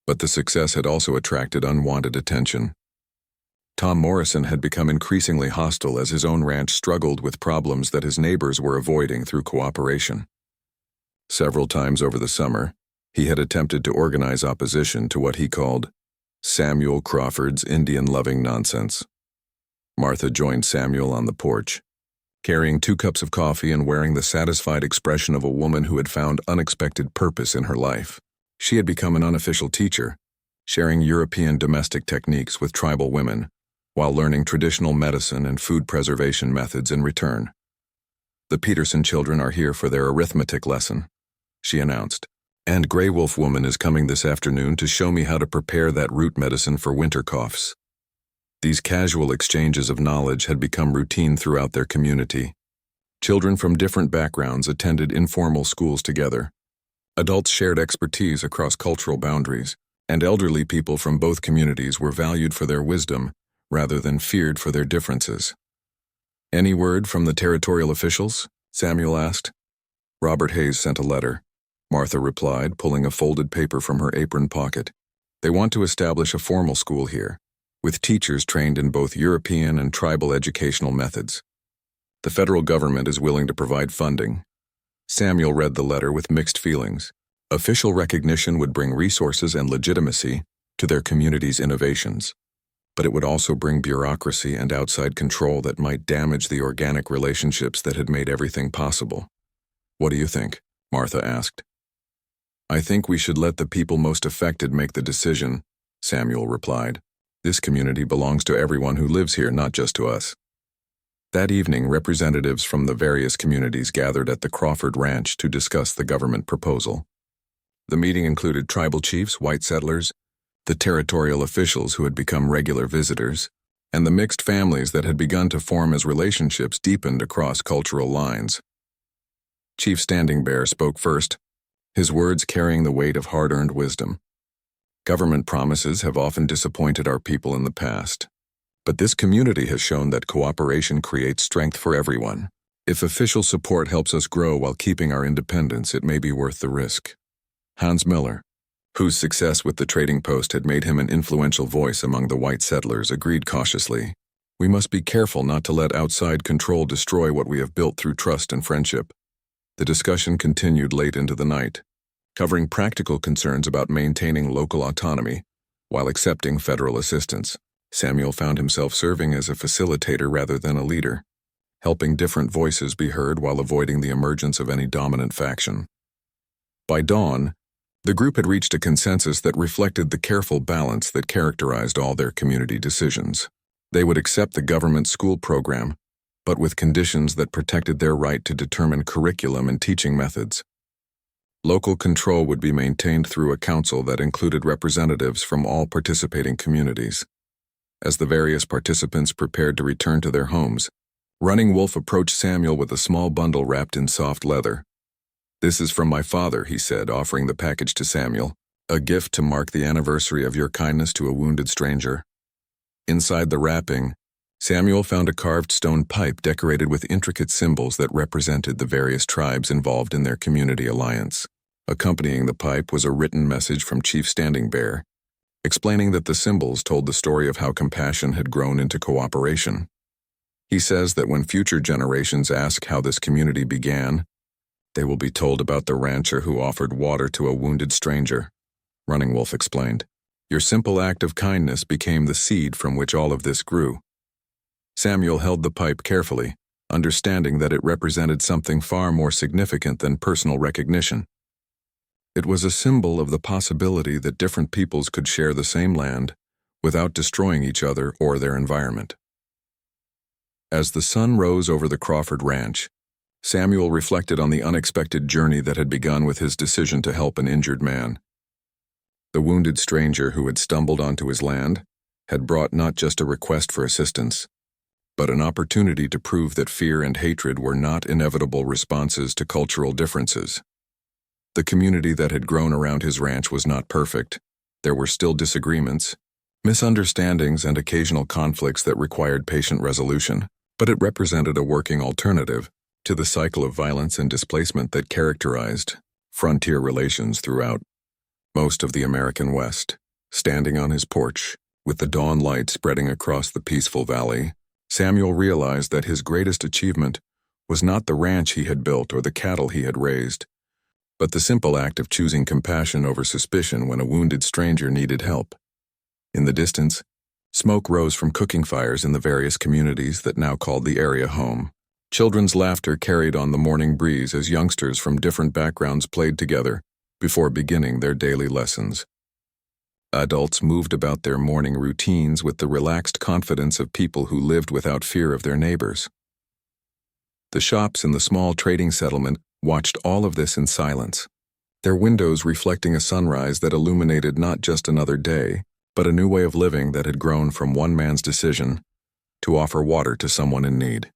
But the success had also attracted unwanted attention. Tom Morrison had become increasingly hostile as his own ranch struggled with problems that his neighbors were avoiding through cooperation. Several times over the summer, he had attempted to organize opposition to what he called Samuel Crawford's Indian-loving nonsense. Martha joined Samuel on the porch, carrying 2 cups of coffee and wearing the satisfied expression of a woman who had found unexpected purpose in her life. She had become an unofficial teacher, sharing European domestic techniques with tribal women, while learning traditional medicine and food preservation methods in return. "The Peterson children are here for their arithmetic lesson," she announced, "and Grey Wolf Woman is coming this afternoon to show me how to prepare that root medicine for winter coughs." These casual exchanges of knowledge had become routine throughout their community. Children from different backgrounds attended informal schools together. Adults shared expertise across cultural boundaries, and elderly people from both communities were valued for their wisdom rather than feared for their differences. "Any word from the territorial officials?" Samuel asked. "Robert Hayes sent a letter," Martha replied, pulling a folded paper from her apron pocket. "They want to establish a formal school here, with teachers trained in both European and tribal educational methods. The federal government is willing to provide funding." Samuel read the letter with mixed feelings. Official recognition would bring resources and legitimacy to their community's innovations, but it would also bring bureaucracy and outside control that might damage the organic relationships that had made everything possible. "What do you think?" Martha asked. "I think we should let the people most affected make the decision," Samuel replied. "This community belongs to everyone who lives here, not just to us." That evening, representatives from the various communities gathered at the Crawford Ranch to discuss the government proposal. The meeting included tribal chiefs, white settlers, the territorial officials who had become regular visitors, and the mixed families that had begun to form as relationships deepened across cultural lines. Chief Standing Bear spoke first, his words carrying the weight of hard-earned wisdom. "Government promises have often disappointed our people in the past, but this community has shown that cooperation creates strength for everyone. If official support helps us grow while keeping our independence, it may be worth the risk. Hans Miller, whose success with the trading post had made him an influential voice among the white settlers, agreed cautiously. We must be careful not to let outside control destroy what we have built through trust and friendship. The discussion continued late into the night, covering practical concerns about maintaining local autonomy while accepting federal assistance. Samuel found himself serving as a facilitator rather than a leader, helping different voices be heard while avoiding the emergence of any dominant faction. By dawn, the group had reached a consensus that reflected the careful balance that characterized all their community decisions. They would accept the government school program, but with conditions that protected their right to determine curriculum and teaching methods. Local control would be maintained through a council that included representatives from all participating communities. As the various participants prepared to return to their homes, Running Wolf approached Samuel with a small bundle wrapped in soft leather. "This is from my father," he said, offering the package to Samuel, "a gift to mark the anniversary of your kindness to a wounded stranger." Inside the wrapping, Samuel found a carved stone pipe decorated with intricate symbols that represented the various tribes involved in their community alliance. Accompanying the pipe was a written message from Chief Standing Bear, explaining that the symbols told the story of how compassion had grown into cooperation. He says that when future generations ask how this community began, they will be told about the rancher who offered water to a wounded stranger. Running Wolf explained, "Your simple act of kindness became the seed from which all of this grew." Samuel held the pipe carefully, understanding that it represented something far more significant than personal recognition. It was a symbol of the possibility that different peoples could share the same land without destroying each other or their environment. As the sun rose over the Crawford Ranch, Samuel reflected on the unexpected journey that had begun with his decision to help an injured man. The wounded stranger who had stumbled onto his land had brought not just a request for assistance, but an opportunity to prove that fear and hatred were not inevitable responses to cultural differences. The community that had grown around his ranch was not perfect. There were still disagreements, misunderstandings, and occasional conflicts that required patient resolution, but it represented a working alternative to the cycle of violence and displacement that characterized frontier relations throughout most of the American West. Standing on his porch, with the dawn light spreading across the peaceful valley, Samuel realized that his greatest achievement was not the ranch he had built or the cattle he had raised, but the simple act of choosing compassion over suspicion when a wounded stranger needed help. In the distance, smoke rose from cooking fires in the various communities that now called the area home. Children's laughter carried on the morning breeze as youngsters from different backgrounds played together before beginning their daily lessons. Adults moved about their morning routines with the relaxed confidence of people who lived without fear of their neighbors. The shops in the small trading settlement watched all of this in silence, their windows reflecting a sunrise that illuminated not just another day, but a new way of living that had grown from one man's decision to offer water to someone in need.